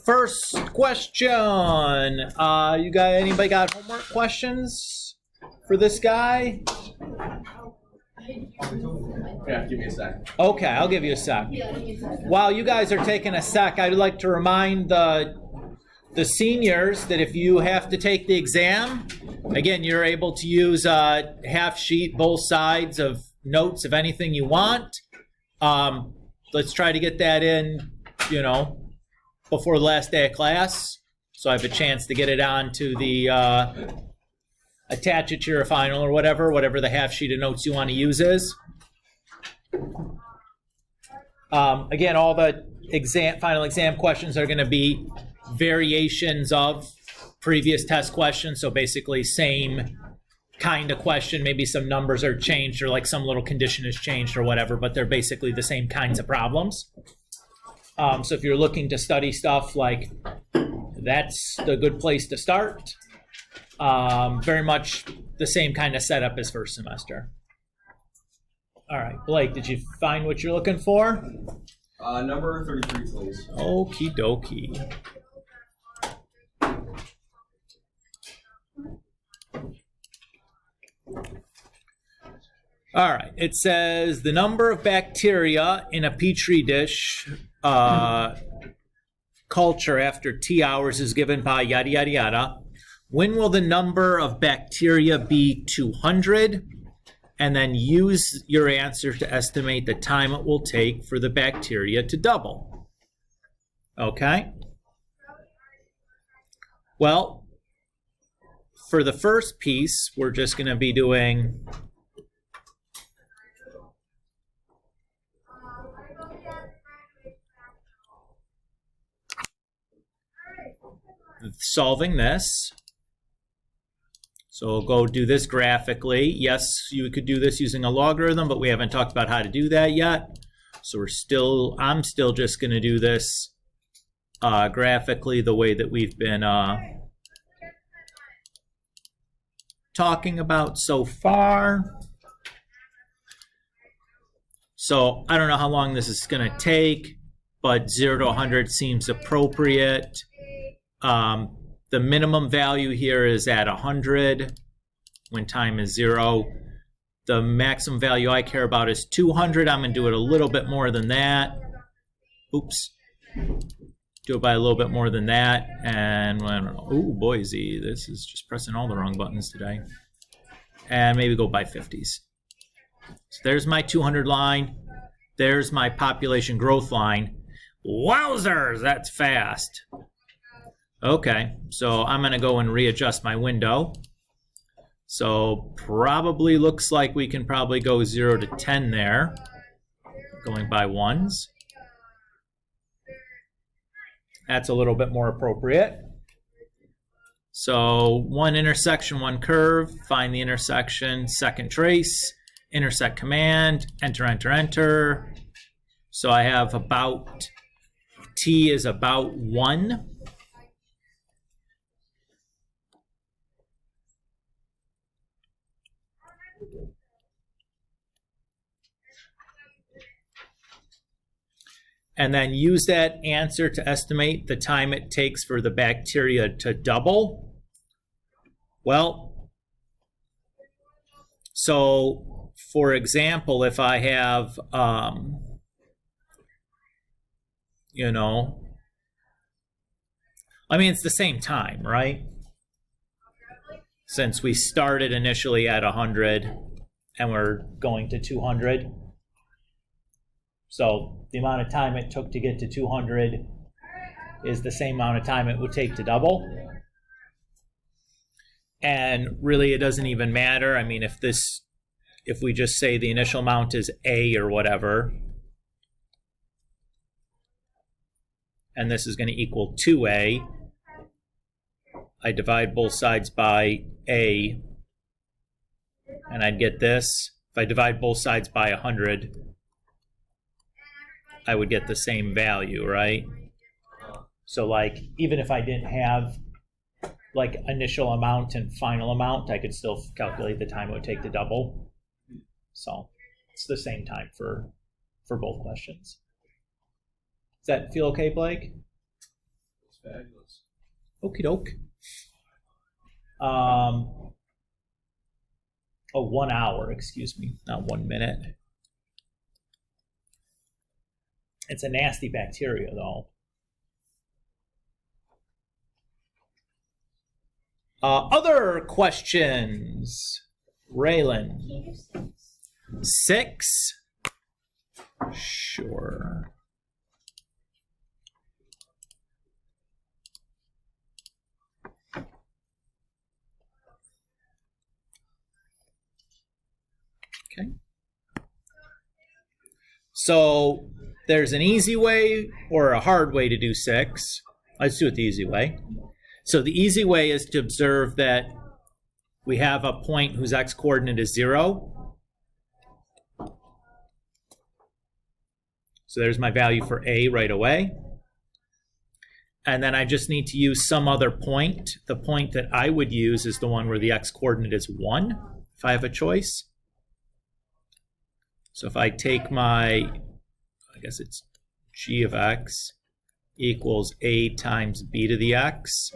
First question. Anybody got homework questions for this guy? Yeah, give me a sec. Okay, I'll give you a sec. While you guys are taking a sec, I'd like to remind the seniors that if you have to take the exam, again, you're able to use a half sheet, both sides of notes of anything you want. Let's try to get that in, before the last day of class, so I have a chance to get it on to the attach it to your final or whatever the half sheet of notes you want to use is. Again, all the final exam questions are going to be variations of previous test questions, so basically same kind of question, maybe some numbers are changed or like some little condition is changed or whatever, but they're basically the same kinds of problems. So if you're looking to study stuff, like that's the good place to start. Very much the same kind of setup as first semester. All right, Blake, did you find what you're looking for? Number 33, please. Okie dokie. All right, it says the number of bacteria in a petri dish culture after T hours is given by yada, yada, yada. When will the number of bacteria be 200? And then use your answer to estimate the time it will take for the bacteria to double. Okay? Well, for the first piece, we're just going to be doing solving this. So we'll go do this graphically. Yes, you could do this using a logarithm, but we haven't talked about how to do that yet. So I'm still just going to do this graphically the way that we've been talking about so far. So I don't know how long this is going to take, but 0 to 100 seems appropriate. The minimum value here is at 100 when time is 0. The maximum value I care about is 200. I'm going to do it a little bit more than that. Oops. Do it by a little bit more than that. And, I don't know. Ooh, Boise. This is just pressing all the wrong buttons today. And maybe go by 50s. So there's my 200 line. There's my population growth line. Wowzers, that's fast. Okay, so I'm going to go and readjust my window. So probably looks like we can probably go 0 to 10 there, going by ones. That's a little bit more appropriate. So one intersection, one curve, find the intersection, second trace, intersect command, enter, enter, enter. So I have about, T is about 1. And then use that answer to estimate the time it takes for the bacteria to double. Well, so for example, if I have, it's the same time, right? Since we started initially at 100 and we're going to 200. So the amount of time it took to get to 200 is the same amount of time it would take to double. And really it doesn't even matter. I mean, if we just say the initial amount is A or whatever, and this is going to equal 2A, I divide both sides by A, and I'd get this. If I divide both sides by 100, I would get the same value, right? So like, even if I didn't have like initial amount and final amount, I could still calculate the time it would take to double. So it's the same time for both questions. Does that feel okay, Blake? Fabulous. Okie doke. 1 hour, excuse me, not 1 minute. It's a nasty bacteria, though. Other questions? Raylan. 6? Sure. Okay. So there's an easy way or a hard way to do 6. Let's do it the easy way. So the easy way is to observe that we have a point whose x-coordinate is 0. So there's my value for A right away. And then I just need to use some other point. The point that I would use is the one where the x-coordinate is 1, if I have a choice. So if I take my, I guess it's g of x equals a times b to the x,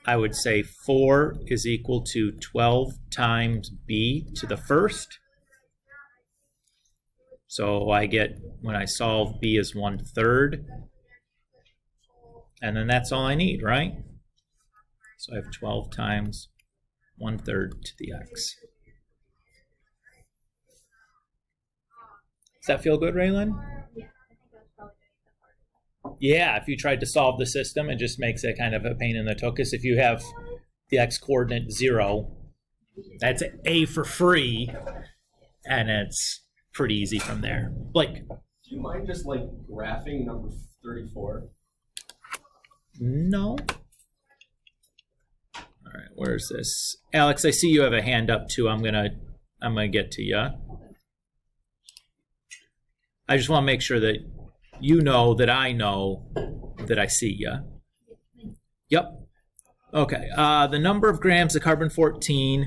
I would say 4 is equal to 12 times b to the first. So I get, when I solve, b is 1/3. And then that's all I need, right? So I have 12 times 1/3 to the x. Does that feel good, Raylan? Yeah, if you tried to solve the system, it just makes it kind of a pain in the tuchus. If you have the x-coordinate 0, that's A for free, and it's pretty easy from there. Blake? Do you mind just like graphing number 34? No. All right, where's this? Alex, I see you have a hand up too. I'm gonna get to you. I just want to make sure that you know that I know that I see you. Yep. Okay. The number of grams of carbon-14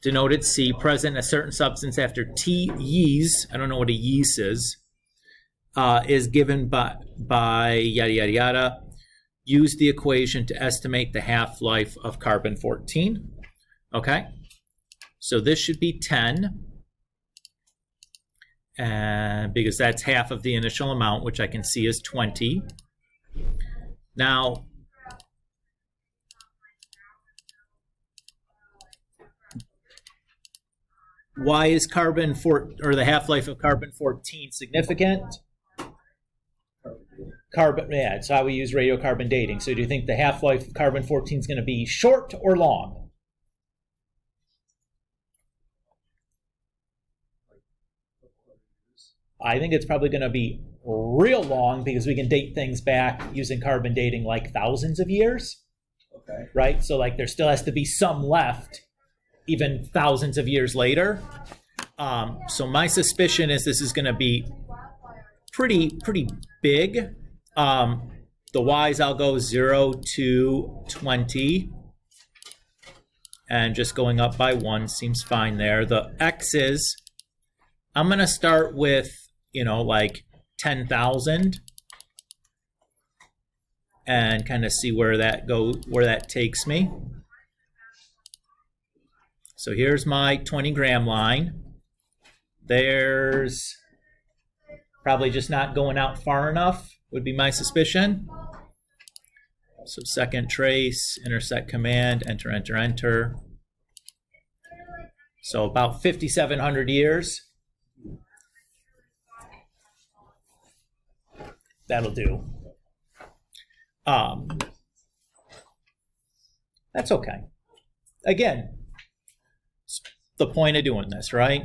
denoted C present in a certain substance after T yeast, I don't know what a yeast is given by yada, yada, yada. Use the equation to estimate the half-life of carbon-14. Okay. So this should be 10. And because that's half of the initial amount, which I can see is 20. Now, why is the half-life of carbon-14 significant? Yeah, it's how we use radiocarbon dating. So do you think the half-life of carbon-14 is going to be short or long? I think it's probably going to be real long because we can date things back using carbon dating like thousands of years. Okay. Right? So like there still has to be some left even thousands of years later. So my suspicion is this is going to be pretty big. The y's I'll go 0 to 20. And just going up by 1 seems fine there. The x's, I'm going to start with, like 10,000 and kind of see where that takes me. So here's my 20 gram line. There's probably just not going out far enough would be my suspicion. So second trace, intersect command, enter, enter, enter. So about 5,700 years. That'll do. That's okay. Again, it's the point of doing this, right?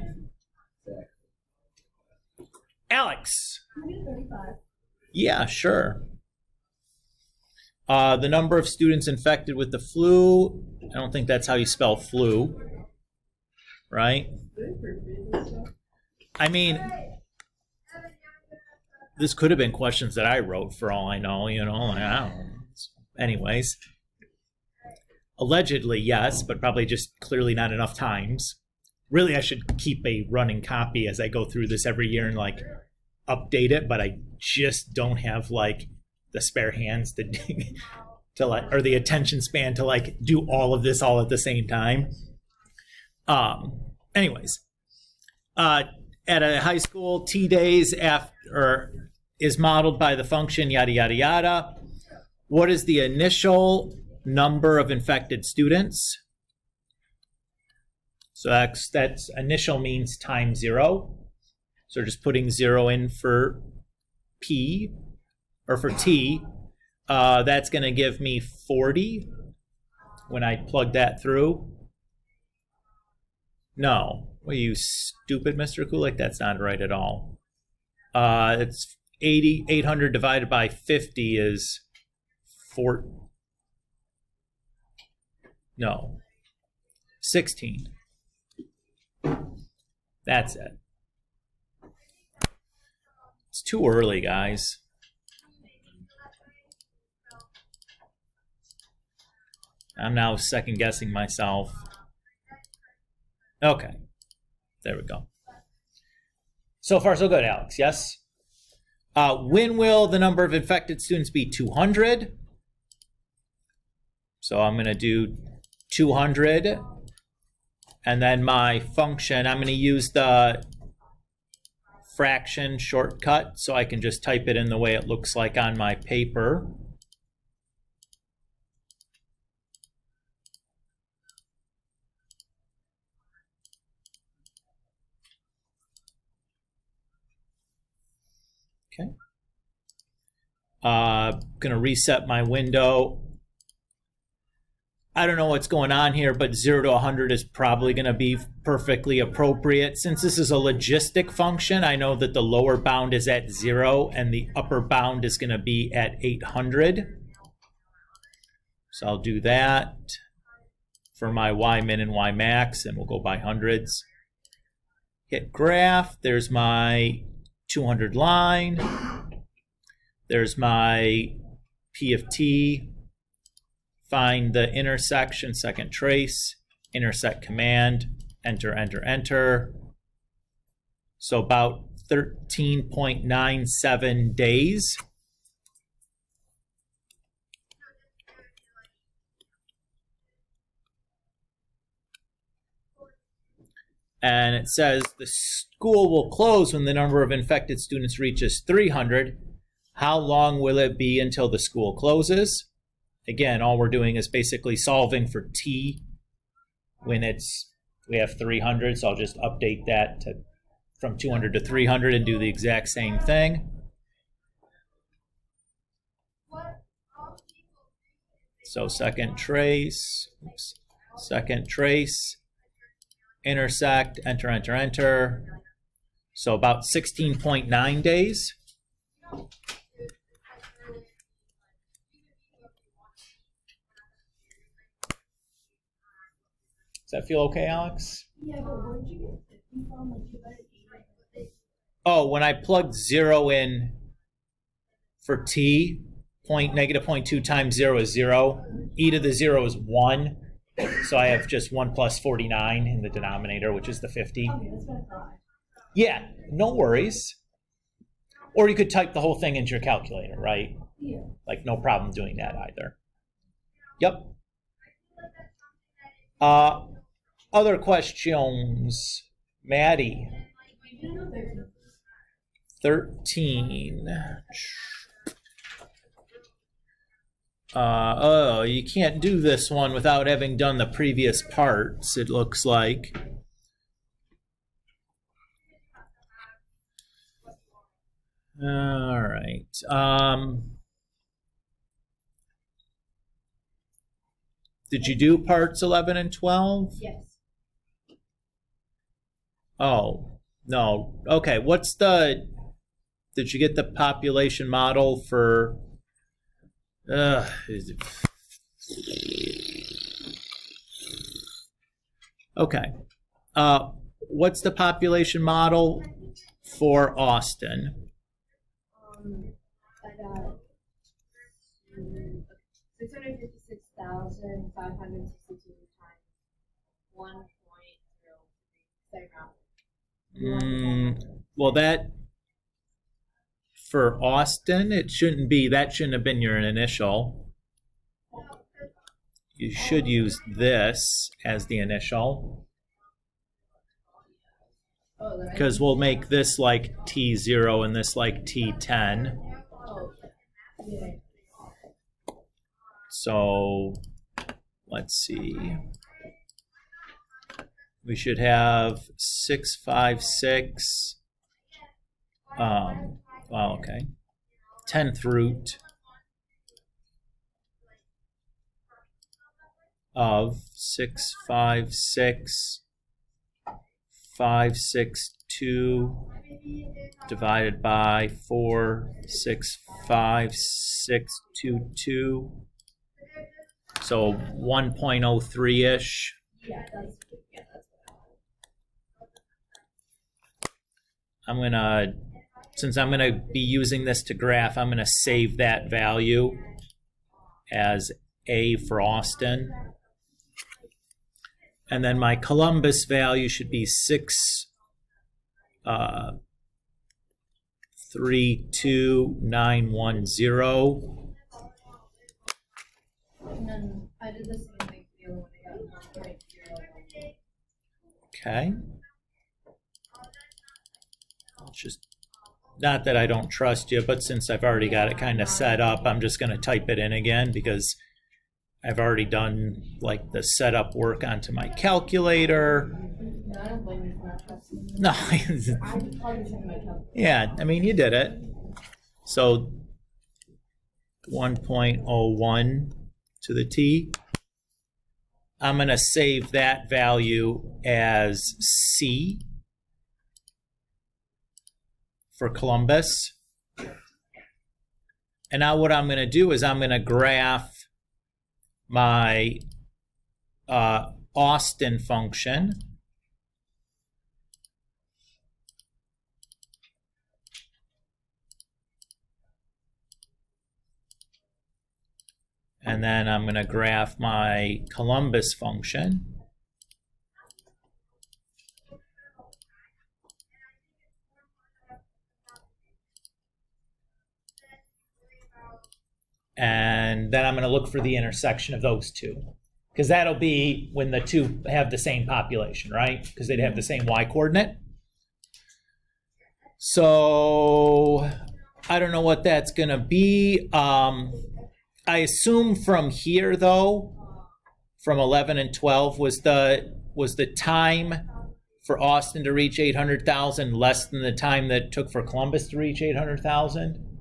Alex. Yeah, sure. The number of students infected with the flu, I don't think that's how you spell flu, right? I mean, this could have been questions that I wrote for all I know, I don't know. Anyways, allegedly, yes, but probably just clearly not enough times. Really, I should keep a running copy as I go through this every year and like update it, but I just don't have like the spare hands to to like, or the attention span to like do all of this all at the same time. Anyways, at a high school, T days after is modeled by the function yada yada yada. What is the initial number of infected students? So that's initial means time 0. So just putting 0 in for P or for T. That's going to give me 40 when I plug that through. No, are you stupid, Mr. Kulik? That's not right at all. It's 800 divided by 50 is 16. That's it. It's too early, guys. I'm now second guessing myself. Okay, there we go. So far, so good, Alex, yes? When will the number of infected students be 200? So I'm going to do 200. And then my function, I'm going to use the fraction shortcut so I can just type it in the way it looks like on my paper. Okay. Going to reset my window. I don't know what's going on here, but 0 to 100 is probably going to be perfectly appropriate. Since this is a logistic function, I know that the lower bound is at 0 and the upper bound is going to be at 800. So I'll do that for my y min and y max, and we'll go by hundreds. Hit graph. There's my 200 line. There's my P of t. Find the intersection, second trace, intersect command, enter, enter, enter. So about 13.97 days. And it says the school will close when the number of infected students reaches 300. How long will it be until the school closes? Again, all we're doing is basically solving for t when we have 300, so I'll just update that from 200 to 300 and do the exact same thing. So second trace, intersect, enter, enter, enter. So about 16.9 days. Does that feel okay, Alex? Yeah, but where'd you get it? You found like you got it. Oh, when I plugged 0 in for t, negative 0.2 times 0 is 0. E to the 0 is 1. So I have just 1 plus 49 in the denominator, which is the 50. Okay, that's what I thought. Yeah, no worries. Or you could type the whole thing into your calculator, right? Yeah. Like, no problem doing that either. Yep. Other questions? Maddie. 13. Oh, you can't do this one without having done the previous parts, it looks like. All right. Did you do parts 11 and 12? Yes. Oh, no. Okay, did you get the population model for, okay. What's the population model for Austin? I got 656,562 times 1.03. Well, that for Austin, it shouldn't be, that shouldn't have been your initial. You should use this as the initial, because we'll make this like T0 and this like T10. So let's see. We should have 656. Well, okay. 10th root of 656 562 divided by 465,622. So 1.03-ish. Since I'm gonna be using this to graph, I'm gonna save that value as A for Austin. And then my Columbus value should be 632,910. And then I did the same thing for the other one. I got 1.0. Okay. I'll just, not that I don't trust you, but since I've already got it kind of set up, I'm just going to type it in again because I've already done like the setup work onto my calculator. No, I don't blame you for not trusting me. No. I probably should have my calculator. Yeah, I mean, you did it. So 1.01 to the T. I'm going to save that value as C for Columbus. And now what I'm going to do is I'm going to graph my Austin function. And then I'm going to graph my Columbus function. And then I'm going to look for the intersection of those two. Because that'll be when the two have the same population, right? Because they'd have the same y coordinate. So I don't know what that's going to be. I assume from here, though, from 11 and 12, was the time for Austin to reach 800,000 less than the time that it took for Columbus to reach 800,000?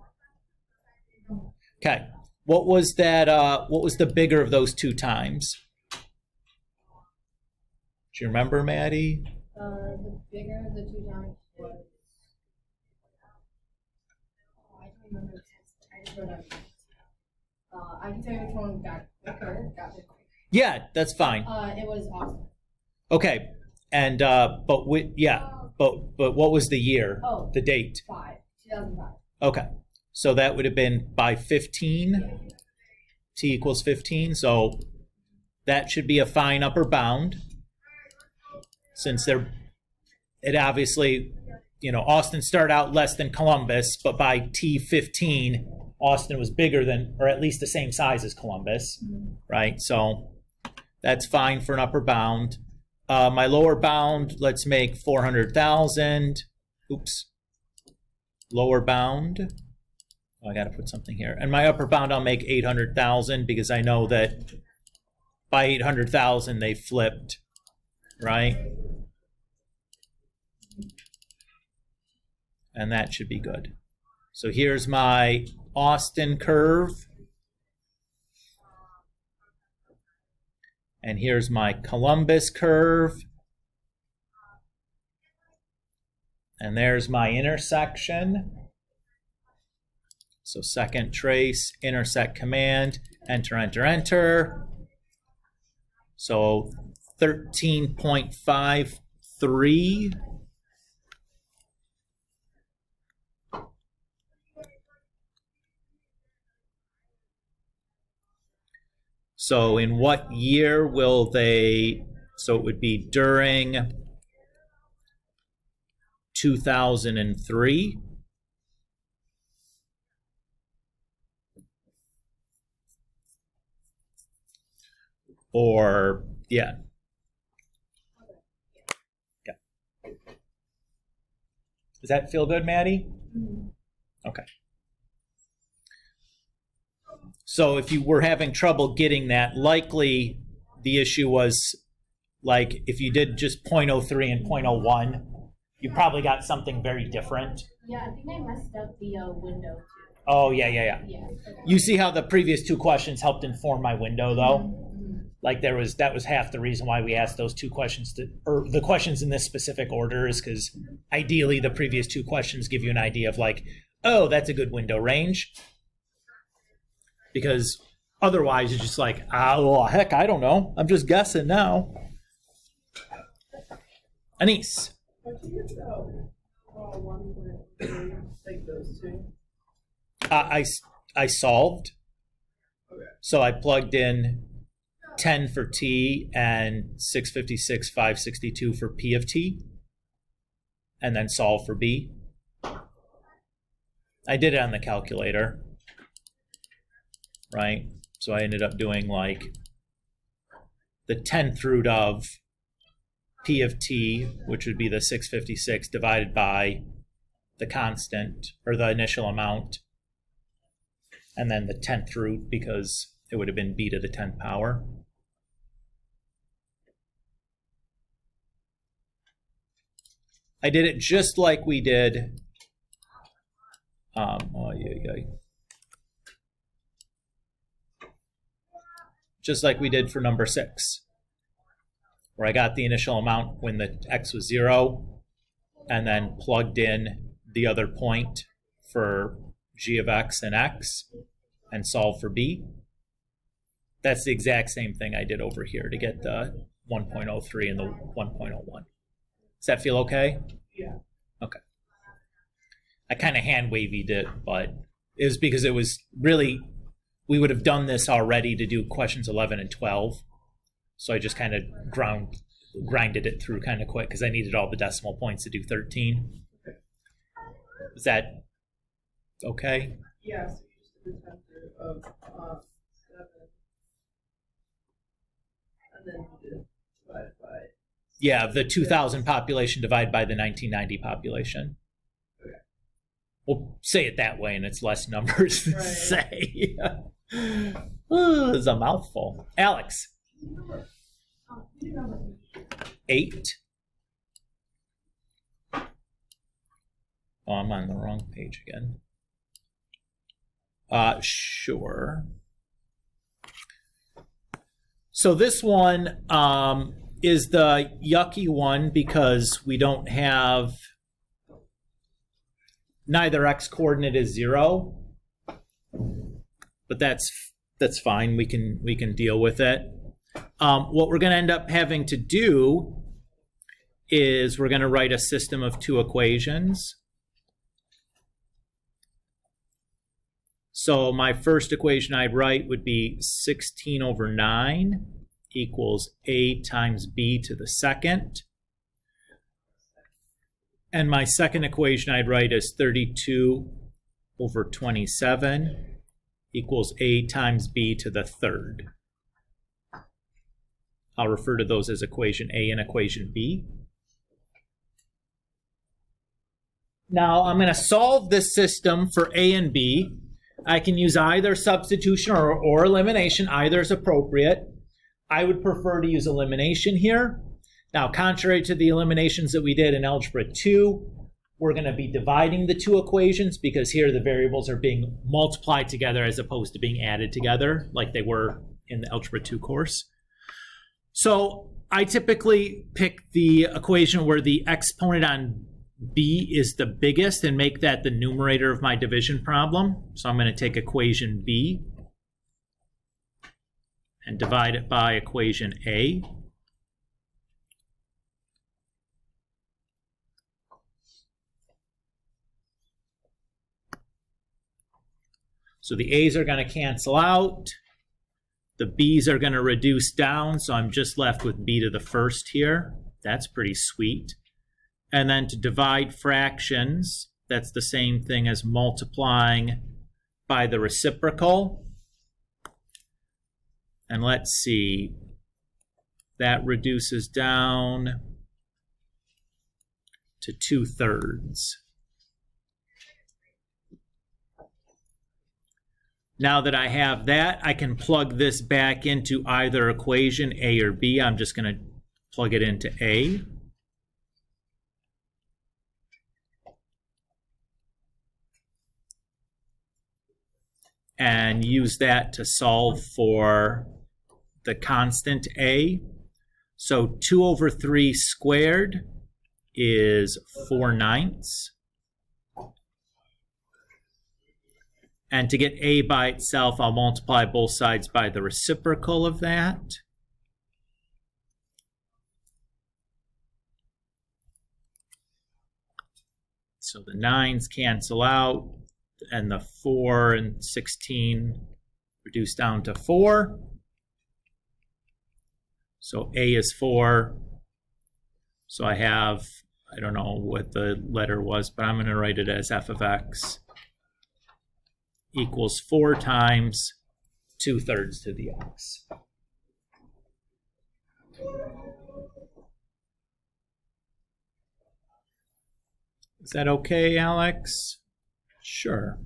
Okay. What was that? What was the bigger of those two times? Do you remember, Maddie? The bigger of the two times was. I don't remember. I just wrote everything. I can tell you which one got quicker. Yeah, that's fine. It was Austin. Okay, and but what was the year? Oh, the date. 2005. Okay, so that would have been by 15. T equals 15. So that should be a fine upper bound. Since it obviously, Austin started out less than Columbus, but by T15, Austin was bigger than, or at least the same size as Columbus, right? So that's fine for an upper bound. My lower bound, let's make 400,000. Oops. Lower bound. Oh, I got to put something here. And my upper bound, I'll make 800,000 because I know that by 800,000 they flipped, right? And that should be good. So here's my Austin curve. And here's my Columbus curve. And there's my intersection. So second trace, intersect command, enter, enter, enter. So 13.53. So in what year will they, so it would be during 2003. or, yeah. Yeah. Does that feel good, Maddie? Okay. So if you were having trouble getting that, likely the issue was, like, if you did just 0.03 and 0.01, you probably got something very different. Yeah, I think I messed up the window too. Oh, yeah. Yeah. You see how the previous two questions helped inform my window, though? Like, that was half the reason why we asked those two questions, or the questions in this specific order, is because ideally the previous two questions give you an idea of, like, oh, that's a good window range. Because otherwise you're just like, well, heck, I don't know. I'm just guessing now. Anise. Like those two. I solved. Okay. So I plugged in 10 for T and 656, 562 for P of T, and then solve for B. I did it on the calculator, right? So I ended up doing like the 10th root of P of T, which would be the 656, divided by the constant, or the initial amount, and then the 10th root, because it would have been B to the 10th power. I did it just like we did. Just like we did for number 6, where I got the initial amount when the x was 0, and then plugged in the other point for g of x and x, and solved for b. That's the exact same thing I did over here to get the 1.03 and the 1.01. Does that feel okay? Yeah. Okay. I kind of hand waved it, but it was because it was really, we would have done this already to do questions 11 and 12. So I just kind of grinded it through kind of quick because I needed all the decimal points to do 13. Okay. Is that okay? Yeah, so you just did the 10th root of 7. And then you did divided by. Yeah, the 2000 population divided by the 1990 population. Okay. We'll say it that way, and it's less numbers to Right. say. Ooh, it's a mouthful. Alex. 8. Oh, I'm on the wrong page again. Sure. So this one is the yucky one because we don't have, neither x coordinate is 0, but that's fine. We can deal with it. What we're going to end up having to do is we're going to write a system of two equations. So my first equation I'd write would be 16 over 9 equals a times b to the second. And my second equation I'd write is 32 over 27 equals a times b to the third. I'll refer to those as equation A and equation B. Now I'm going to solve this system for A and B. I can use either substitution or elimination. Either is appropriate. I would prefer to use elimination here. Now, contrary to the eliminations that we did in Algebra 2, we're going to be dividing the two equations because here the variables are being multiplied together as opposed to being added together like they were in the Algebra 2 course. So I typically pick the equation where the exponent on b is the biggest and make that the numerator of my division problem. So I'm going to take equation b and divide it by equation A. So the A's are going to cancel out. The B's are going to reduce down, so I'm just left with b to the first here. That's pretty sweet. And then to divide fractions, that's the same thing as multiplying by the reciprocal. And let's see, that reduces down to 2/3. Now that I have that, I can plug this back into either equation, A or B. I'm just going to plug it into A. And use that to solve for the constant A. So 2/3 squared is 4/9. And to get A by itself, I'll multiply both sides by the reciprocal of that. So the 9s cancel out, and the 4 and 16 reduce down to 4. So A is 4. So I have, I don't know what the letter was, but I'm going to write it as f of x equals 4 times 2/3 to the x. Is that okay, Alex? Sure.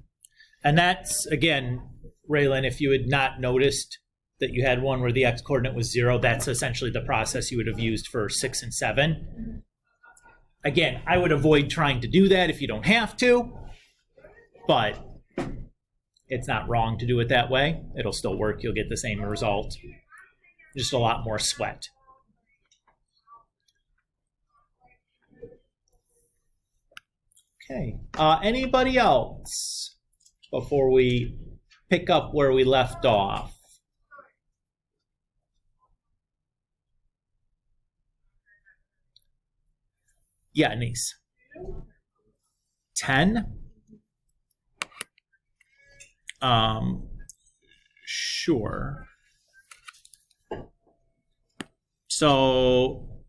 And that's, again, Raylan, if you had not noticed that you had one where the x-coordinate was 0, that's essentially the process you would have used for 6 and 7. Again, I would avoid trying to do that if you don't have to, but it's not wrong to do it that way. It'll still work. You'll get the same result. Just a lot more sweat. Okay. Anybody else before we pick up where we left off? Yeah, niece. 10? Sure. So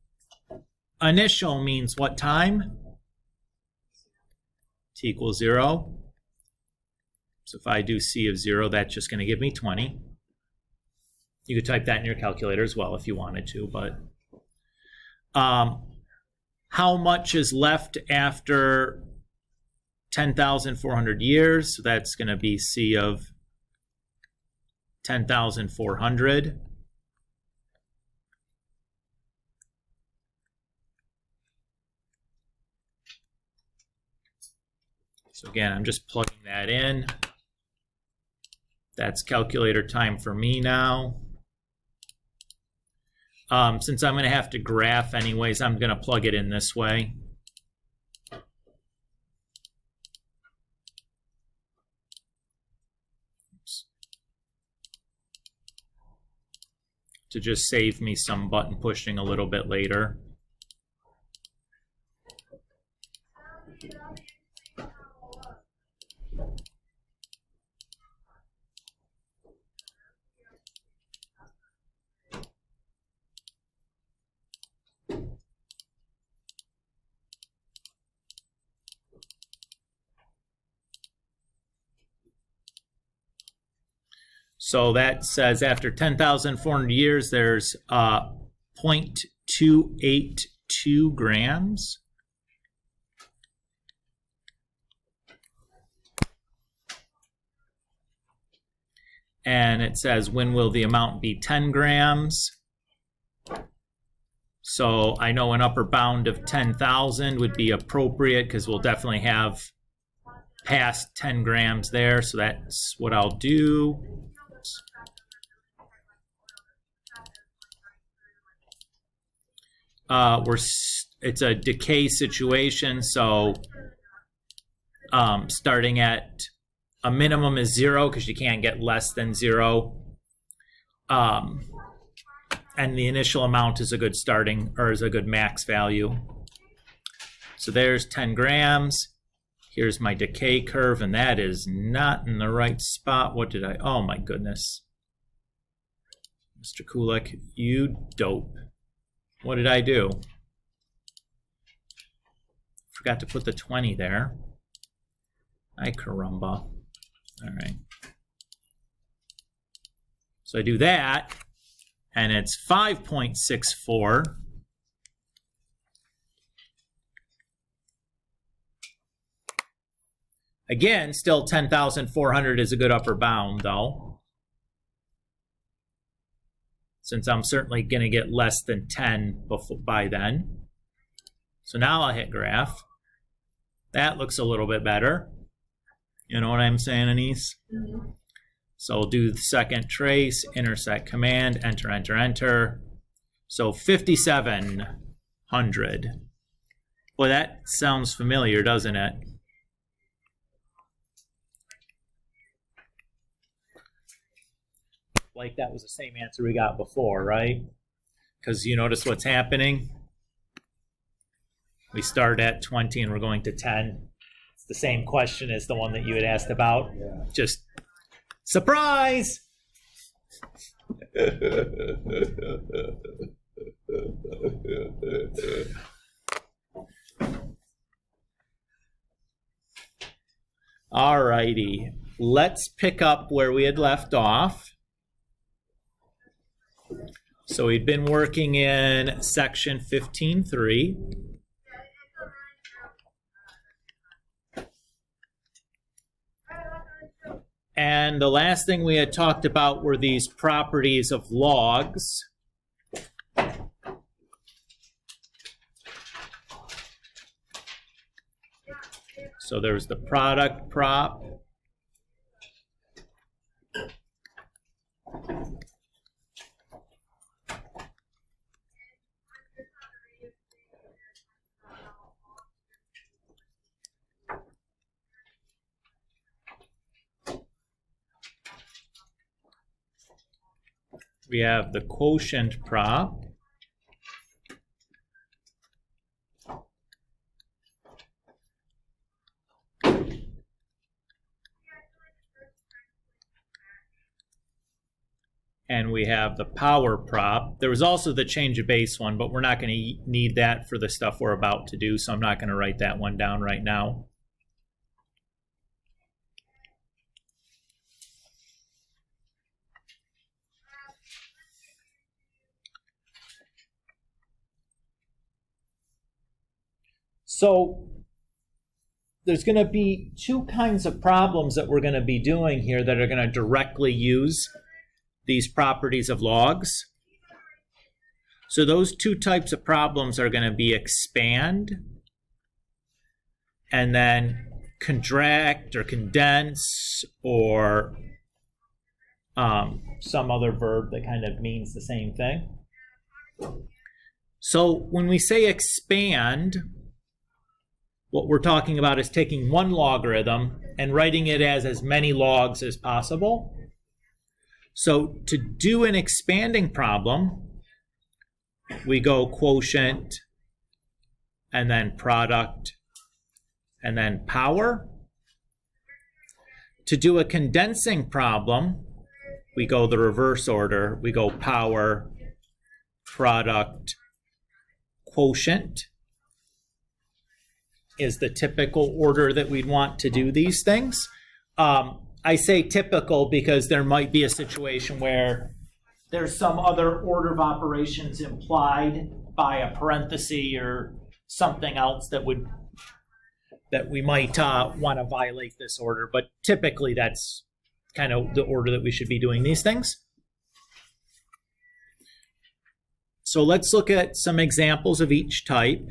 initial means what time? T equals 0. So if I do C of 0, that's just going to give me 20. You could type that in your calculator as well if you wanted to, but how much is left after 10,400 years? So that's going to be C of 10,400. So again, I'm just plugging that in. That's calculator time for me now. Since I'm going to have to graph anyways, I'm going to plug it in this way. Oops. To just save me some button pushing a little bit later. So that says after 10,400 years, there's 0.282 grams. And it says, when will the amount be 10 grams? So I know an upper bound of 10,000 would be appropriate because we'll definitely have past 10 grams there. So that's what I'll do. It's a decay situation, so starting at a minimum is 0 because you can't get less than 0, and the initial amount is a good starting, or is a good max value. So there's 10 grams. Here's my decay curve, and that is not in the right spot. What did I? Oh my goodness, Mr. Kulik, you dope. What did I do? Forgot to put the 20 there. Ay caramba. All right. So I do that, and it's 5.64. Again, still 10,400 is a good upper bound, though, since I'm certainly going to get less than 10 by then. So now I'll hit graph. That looks a little bit better. You know what I'm saying, Anise? Mm-hmm. So we'll do the second trace, intersect command, enter, enter, enter. So 5,700. Boy, that sounds familiar, doesn't it? Like that was the same answer we got before, right? Because you notice what's happening? We start at 20 and we're going to 10. It's the same question as the one that you had asked about. Yeah. Just surprise! Alrighty, let's pick up where we had left off. So we'd been working in section 15.3. And the last thing we had talked about were these properties of logs. So there's the product prop. We have the quotient prop. And we have the power prop. There was also the change of base one, but we're not going to need that for the stuff we're about to do, so I'm not going to write that one down right now. So there's going to be two kinds of problems that we're going to be doing here that are going to directly use these properties of logs. So those two types of problems are going to be expand and then contract or condense or some other verb that kind of means the same thing. So when we say expand, what we're talking about is taking one logarithm and writing it as many logs as possible. So to do an expanding problem, we go quotient and then product and then power. To do a condensing problem, we go the reverse order. We go power, product, quotient is the typical order that we'd want to do these things. I say typical because there might be a situation where there's some other order of operations implied by a parenthesis or something else that we might want to violate this order, but typically that's kind of the order that we should be doing these things. So let's look at some examples of each type.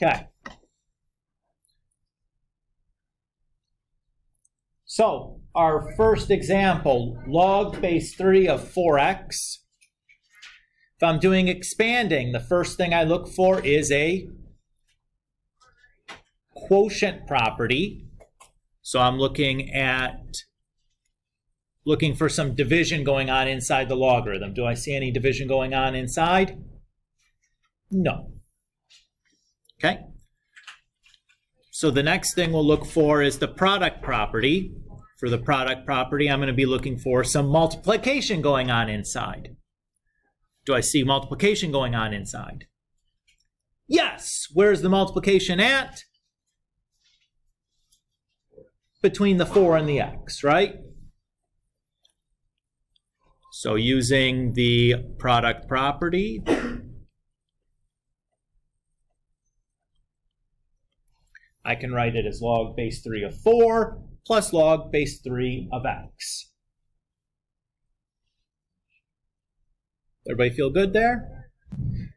Okay. So our first example, log base 3 of 4x. If I'm doing expanding, the first thing I look for is a quotient property. So I'm looking for some division going on inside the logarithm. Do I see any division going on inside? No. Okay. So the next thing we'll look for is the product property. If For the product property, I'm going to be looking for some multiplication going on inside. Do I see multiplication going on inside? Yes. Where's the multiplication at? Between the 4 and the x, right? So using the product property, I can write it as log base 3 of 4 plus log base 3 of x. Everybody feel good there?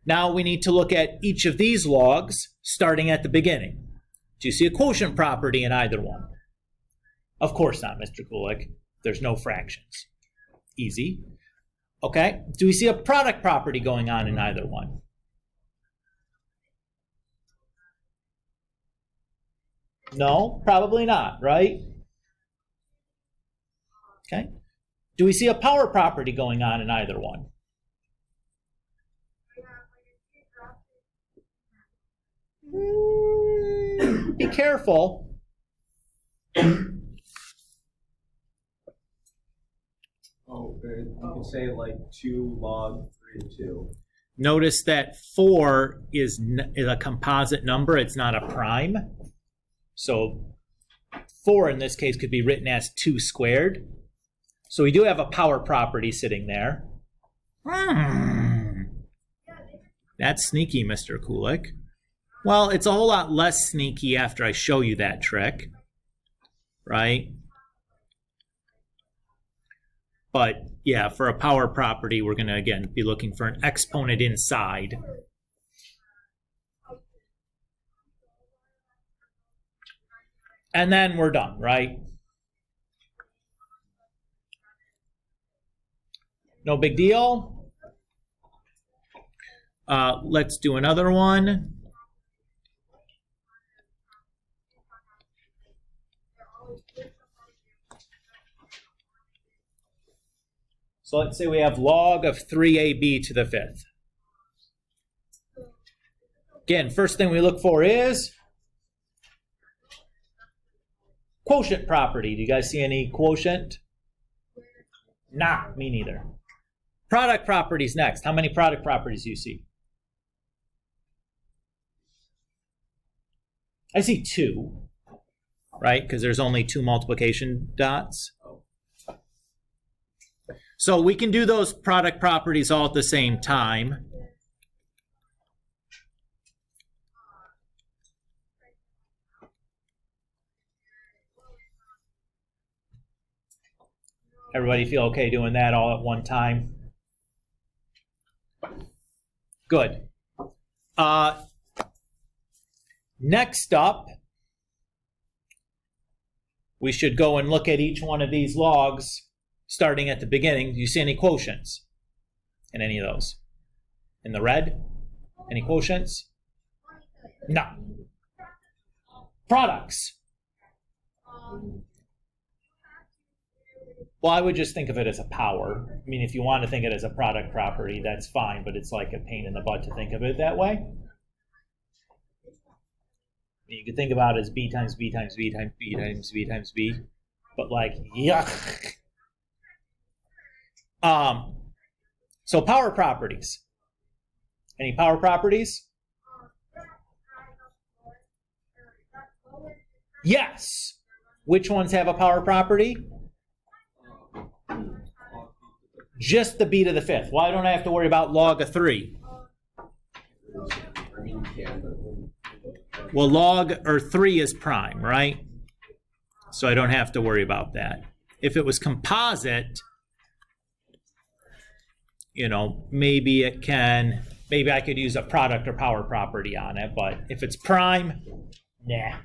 Now we need to look at each of these logs starting at the beginning. Do you see a quotient property in either one? Of course not, Mr. Kulik. There's no fractions. Easy. Okay. Do we see a product property going on in either one? No, probably not, right? Okay. Do we see a power property going on in either one? Be careful. Oh, you can say like 2 log 3 and 2. Notice that 4 is a composite number. It's not a prime. So 4 in this case could be written as 2 squared. So we do have a power property sitting there. That's sneaky, Mr. Kulik. Well, it's a whole lot less sneaky after I show you that trick, right? But yeah, for a power property, we're going to, again, be looking for an exponent inside. And then we're done, right? No big deal. Let's do another one. So let's say we have log of 3ab to the 5th. Again, first thing we look for is quotient property. Do you guys see any quotient? Nah, me neither. Product properties next. How many product properties do you see? I see 2, right? Because there's only 2 multiplication dots. So we can do those product properties all at the same time. Everybody feel okay doing that all at one time? Good. Next up, we should go and look at each one of these logs starting at the beginning. Do you see any quotients in any of those? In the red? Any quotients? No. Products. Well, I would just think of it as a power. I mean, if you want to think of it as a product property, that's fine, but it's like a pain in the butt to think of it that way. You could think about it as b times b times b times b times b times b, but like, yuck. So power properties. Any power properties? Yes. Which ones have a power property? Just the b to the 5th. Why don't I have to worry about log of 3? Well, log or 3 is prime, right? So I don't have to worry about that. If it was composite, you know, maybe I could use a product or power property on it, but if it's prime, nah.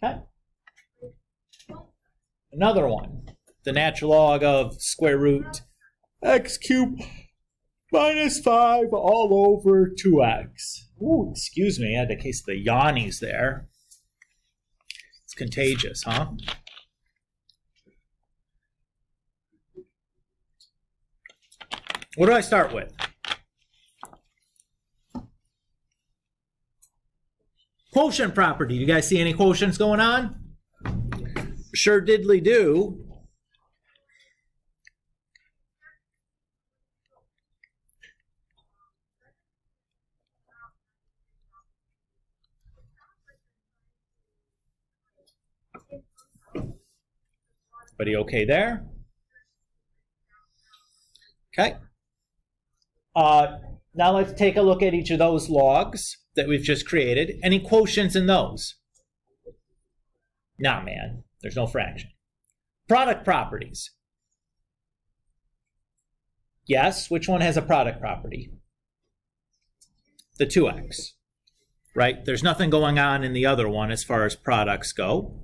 Okay. Another one. The natural log of square root x cubed minus 5 all over 2x. Ooh, excuse me, I had a case of the yawnies there. It's contagious, huh? What do I start with? Quotient property. Do you guys see any quotients going on? Sure diddly do. Everybody okay there? Okay. Now let's take a look at each of those logs that we've just created. Any quotients in those? Nah, man. There's no fraction. Product properties. Yes, which one has a product property? The 2x. Right? There's nothing going on in the other one as far as products go.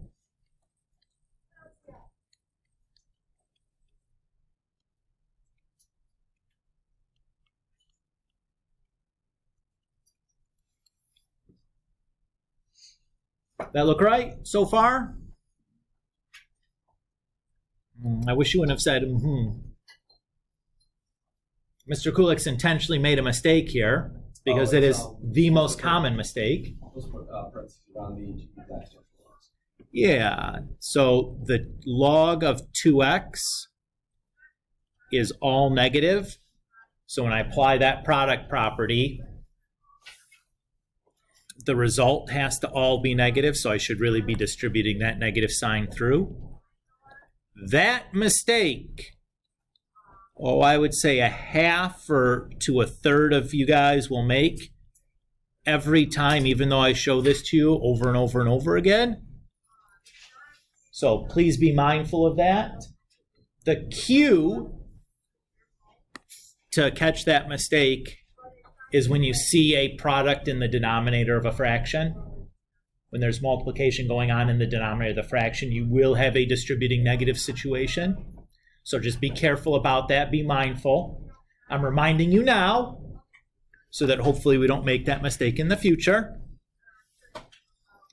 That look right so far? I wish you wouldn't have said, Mr. Kulik's intentionally made a mistake here because it is the most common mistake. Let's put parentheses around the HTPC. Yeah, so the log of 2x is all negative. So when I apply that product property, the result has to all be negative, so I should really be distributing that negative sign through. That mistake, I would say a half or to a third of you guys will make every time, even though I show this to you over and over and over again. So please be mindful of that. The cue to catch that mistake is when you see a product in the denominator of a fraction. When there's multiplication going on in the denominator of the fraction, you will have a distributing negative situation. So just be careful about that. Be mindful. I'm reminding you now so that hopefully we don't make that mistake in the future.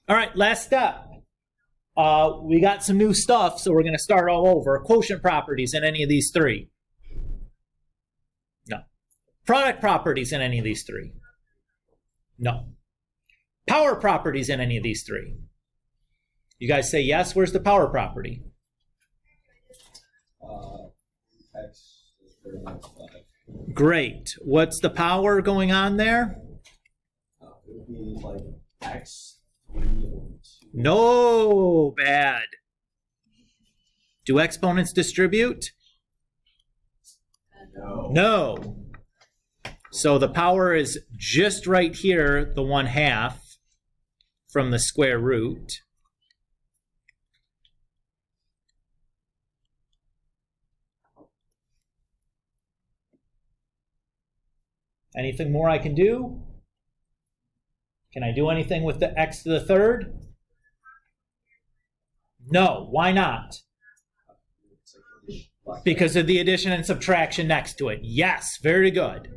All right, last step. We got some new stuff, so we're going to start all over. Quotient properties in any of these three. No. Product properties in any of these three? No. Power properties in any of these three? You guys say yes. Where's the power property? X is very much like. Great. What's the power going on there? It would be like X 3 over 2. No, bad. Do exponents distribute? No. No. So the power is just right here, the 1/2 from the square root. Anything more I can do? Can I do anything with the x to the third? No. Why not? Because of the addition and subtraction next to it. Yes, very good.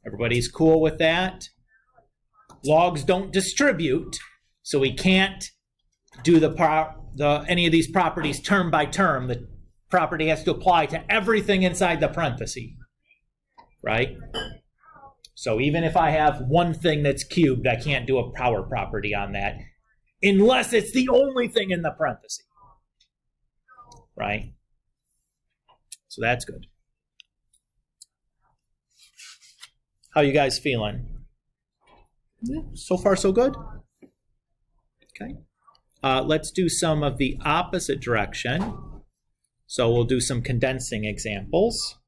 Everybody's cool with that? Logs don't distribute, so we can't do any of these properties term by term. The property has to apply to everything inside the parenthesis, right? So even if I have one thing that's cubed, I can't do a power property on that unless it's the only thing in the parenthesis, right? So that's good. How you guys feeling? Yeah, so far, so good? Okay. Let's do some of the opposite direction. So we'll do some condensing examples.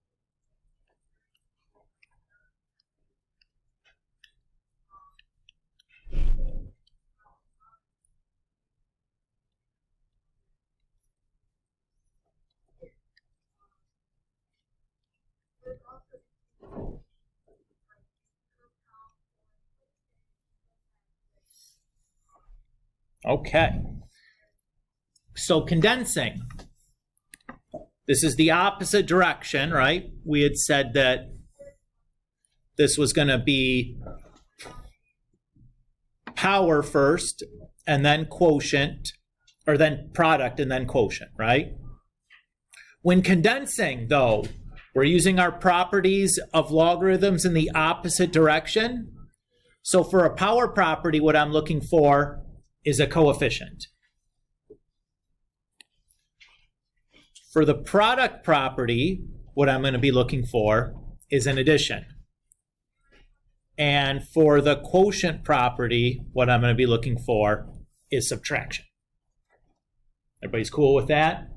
Okay. so condensing. This is the opposite direction, right? We had said that this was going to be power first, and then quotient, or then product, and then quotient, right? When condensing, though, we're using our properties of logarithms in the opposite direction. So for a power property, what I'm looking for is a coefficient. For the product property, what I'm going to be looking for is an addition. And for the quotient property, what I'm going to be looking for is subtraction. Everybody's cool with that?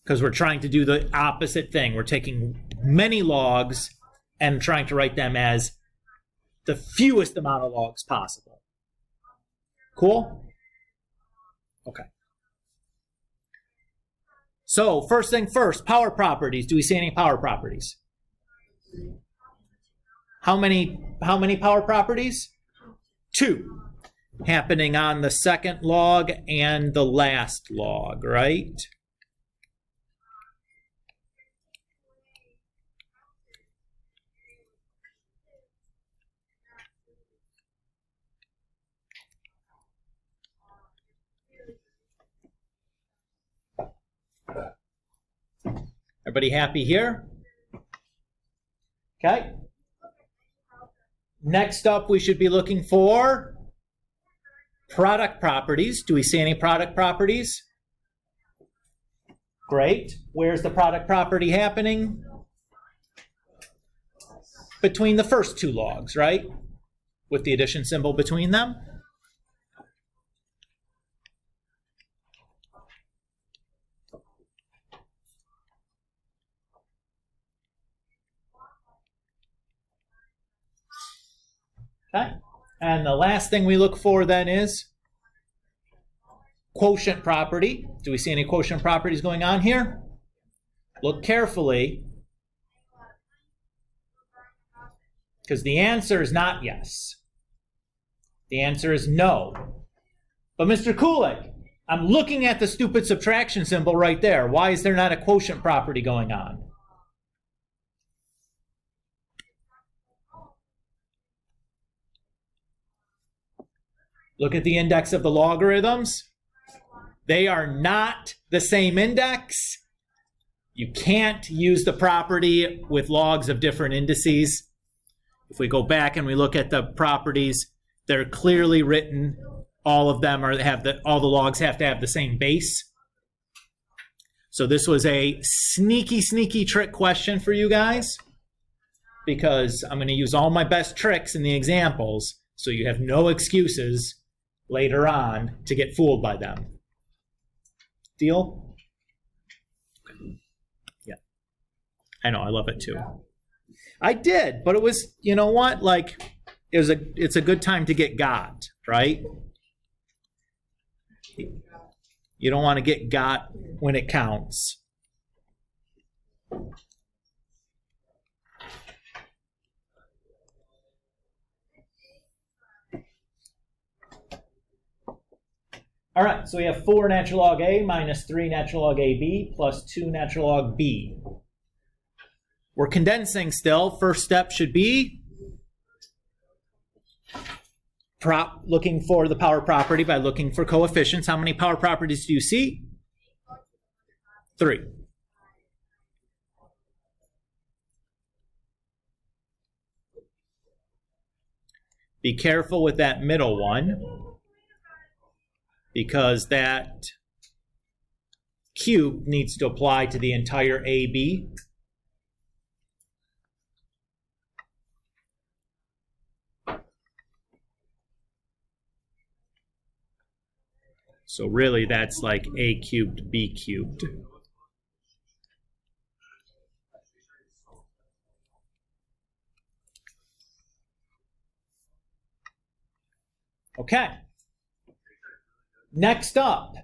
Because we're trying to do the opposite thing. We're taking many logs and trying to write them as the fewest amount of logs possible. Cool? Okay. So first thing first, power properties. Do we see any power properties? How many power properties? 2. Happening on the second log and the last log, right? Everybody happy here? Okay. Next up, we should be looking for product properties. Do we see any product properties? Great. Where's the product property happening? Between the first 2 logs, right? With the addition symbol between them. Okay. And the last thing we look for then is quotient property. Do we see any quotient properties going on here? Look carefully, because the answer is not yes. The answer is no. But Mr. Kulik, I'm looking at the stupid subtraction symbol right there. Why is there not a quotient property going on? Look at the index of the logarithms. They are not the same index. You can't use the property with logs of different indices. If we go back and we look at the properties, they're clearly written. All of them all the logs have to have the same base. So this was a sneaky trick question for you guys, because I'm going to use all my best tricks in the examples, so you have no excuses later on to get fooled by them. Deal? Yeah. I know, I love it too. I did, but it was, you know what? Like, it's a good time to get got, right? You don't want to get got when it counts. All right, so we have 4 natural log A minus 3 natural log AB plus 2 natural log B. We're condensing still. First step should be looking for the power property by looking for coefficients. How many power properties do you see? 3. Be careful with that middle one, because that cube needs to apply to the entire AB. So really that's like A cubed, B cubed. Okay. Next up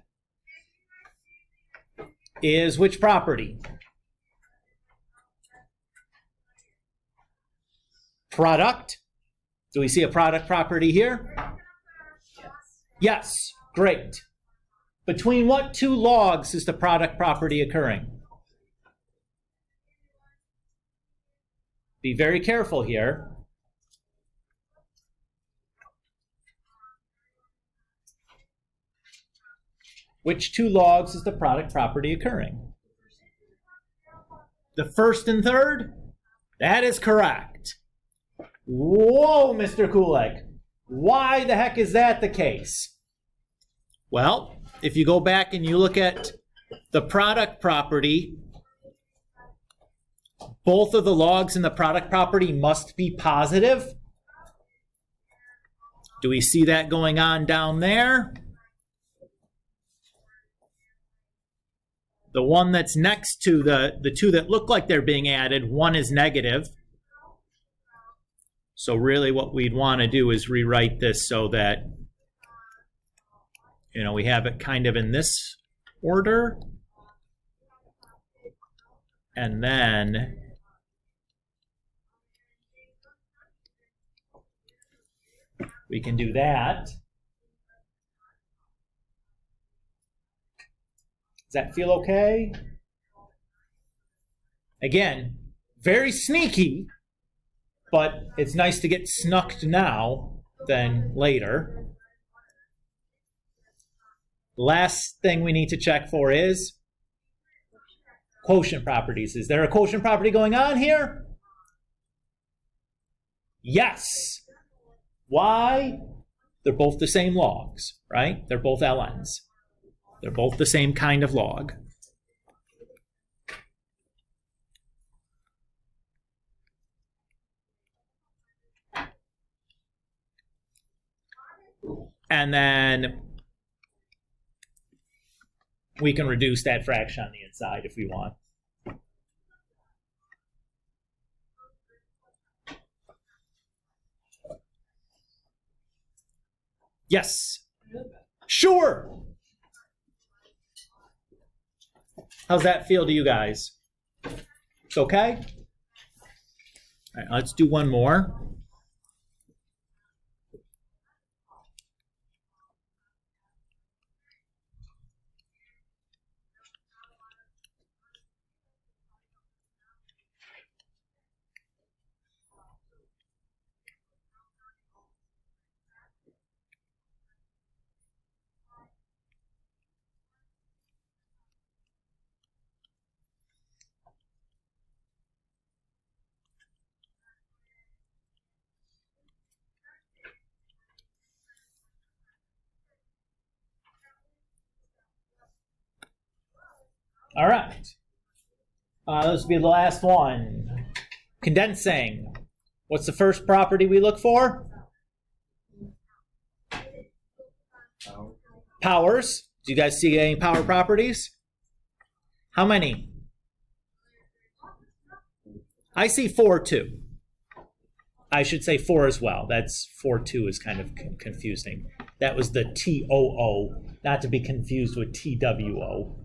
is which property? Product. Do we see a product property here? Yes. Great. Between what two logs is the product property occurring? Be very careful here. Which two logs is the product property occurring? The first and third? That is correct. Whoa, Mr. Kulik. Why the heck is that the case? Well, if you go back and you look at the product property, both of the logs in the product property must be positive. Do we see that going on down there? The one that's next to the two that look like they're being added, one is negative. So really what we'd want to do is rewrite this so that, you know, we have it kind of in this order. And then we can do that. Does that feel okay? Again, very sneaky, but it's nice to get snucked now than later. Last thing we need to check for is quotient properties. Is there a quotient property going on here? Yes. Why? They're both the same logs, right? They're both ln's. They're both the same kind of log. And then we can reduce that fraction on the inside if we want. Yes. Sure. How's that feel to you guys? It's okay? All right, let's do one more. All right. This will be the last one. Condensing. What's the first property we look for? Powers. Do you guys see any power properties? How many? I see 4, too. I should say 4 as well. That's 4, 2 is kind of confusing. That was the TOO, not to be confused with TWO.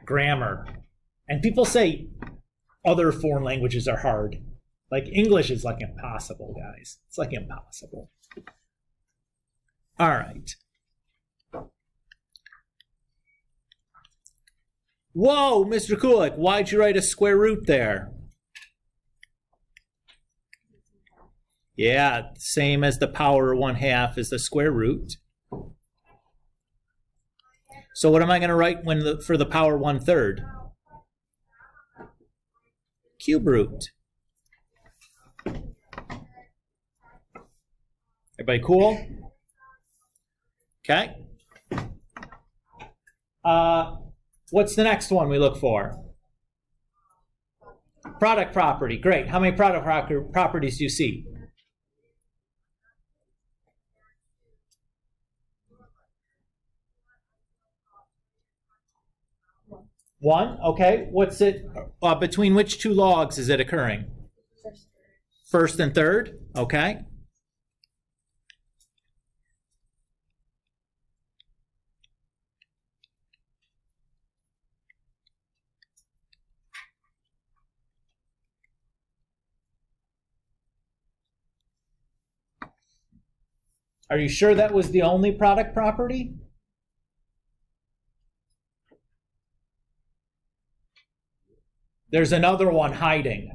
Grammar. And people say other foreign languages are hard. Like English is like impossible, guys. It's like impossible. All right. Whoa, Mr. Kulik, why'd you write a square root there? Yeah, same as the power 1/2 is the square root. So what am I going to write for the power 1/3? Cube root. Everybody cool? Okay. What's the next one we look for? Product property. Great. How many product properties do you see? One. Okay. What's it? Between which two logs is it occurring? First and third. Okay. Are you sure that was the only product property? There's another one hiding.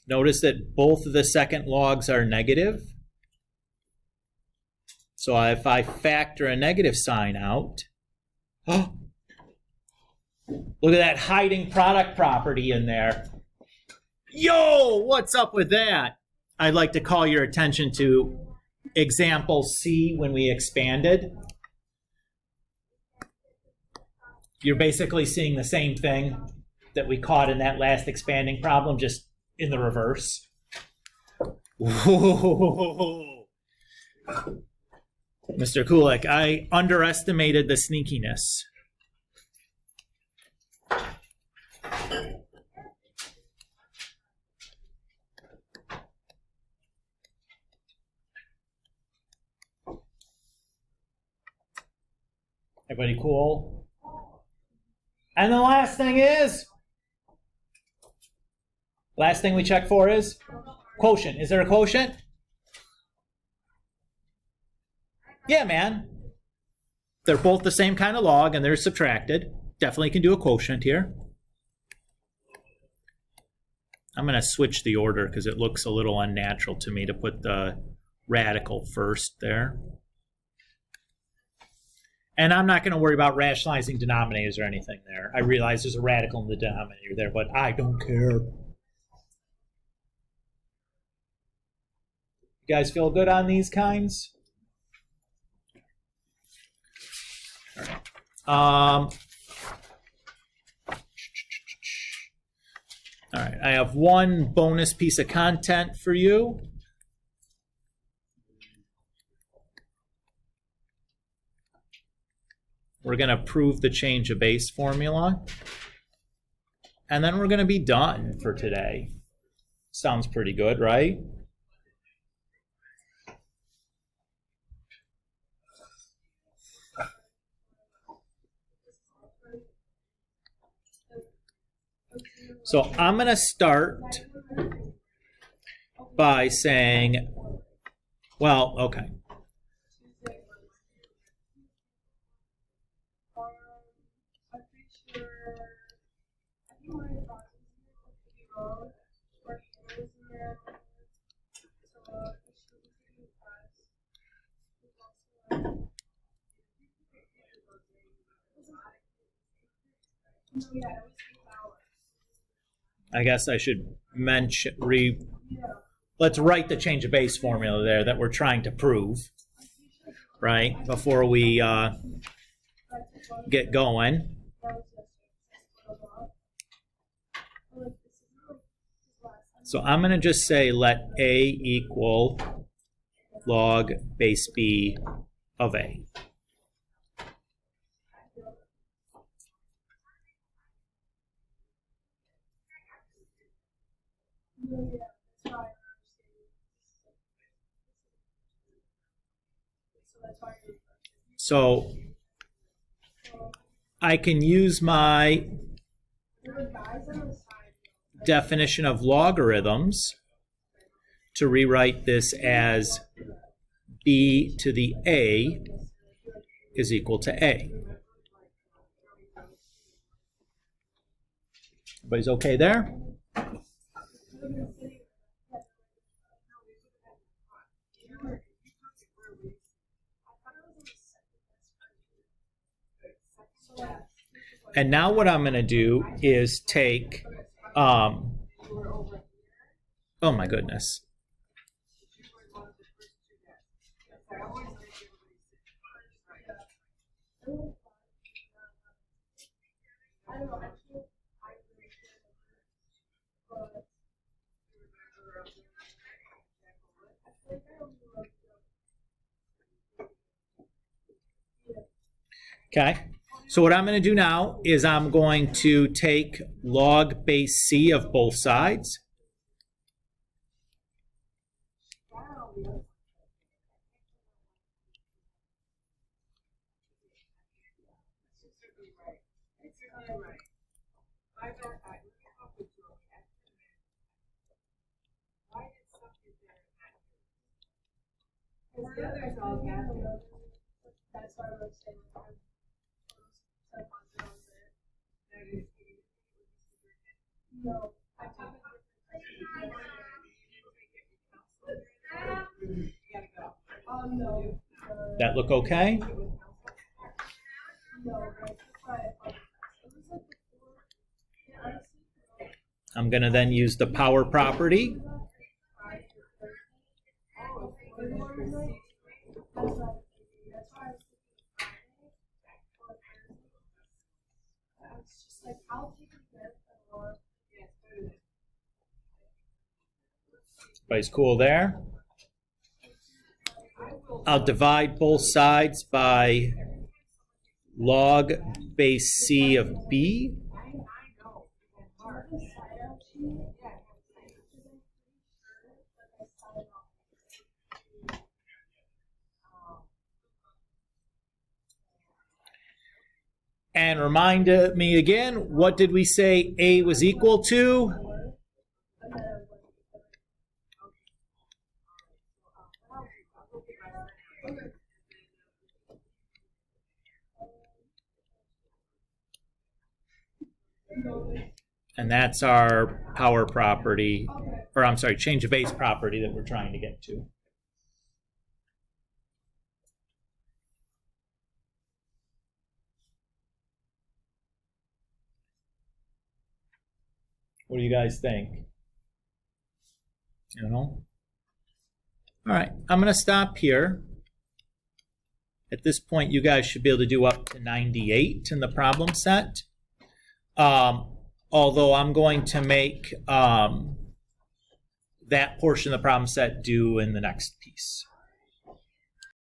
Notice that both of the second logs are negative. So if I factor a negative sign out, oh, look at that hiding product property in there. Yo, what's up with that? I'd like to call your attention to example C when we expanded. You're basically seeing the same thing that we caught in that last expanding problem, just in the reverse. Whoa. Mr. Kulik, I underestimated the sneakiness. Everybody cool? And the last thing we check for is quotient. Is there a quotient? Yeah, man. They're both the same kind of log and they're subtracted. Definitely can do a quotient here. I'm going to switch the order because it looks a little unnatural to me to put the radical first there. And I'm not going to worry about rationalizing denominators or anything there. I realize there's a radical in the denominator there, but I don't care. You guys feel good on these kinds? All right, I have one bonus piece of content for you. We're going to prove the change of base formula. And then we're going to be done for today. Sounds pretty good, right? So I'm going to start by saying, well, okay. I guess I should mention, let's write the change of base formula there that we're trying to prove, right, before we get going. So I'm going to just say let A equal log base B of A. So I can use my definition of logarithms to rewrite this as B to the A is equal to A. Everybody's okay there? And now what I'm going to do is take, oh my goodness. Okay. So what I'm going to do now is I'm going to take log base C of both sides. The others all got it. That's why I was saying, no, I took no. That look okay? No, that's why it was like before. Yeah, honestly, I'm going to then use the power property. Everybody's cool there? I'll divide both sides by log base C of B. And remind me again, what did we say A was equal to? And that's our power property, or I'm sorry, change of base property that we're trying to get to. What do you guys think? You know? All right, I'm going to stop here. At this point, you guys should be able to do up to 98 in the problem set. Although I'm going to make that portion of the problem set due in the next piece.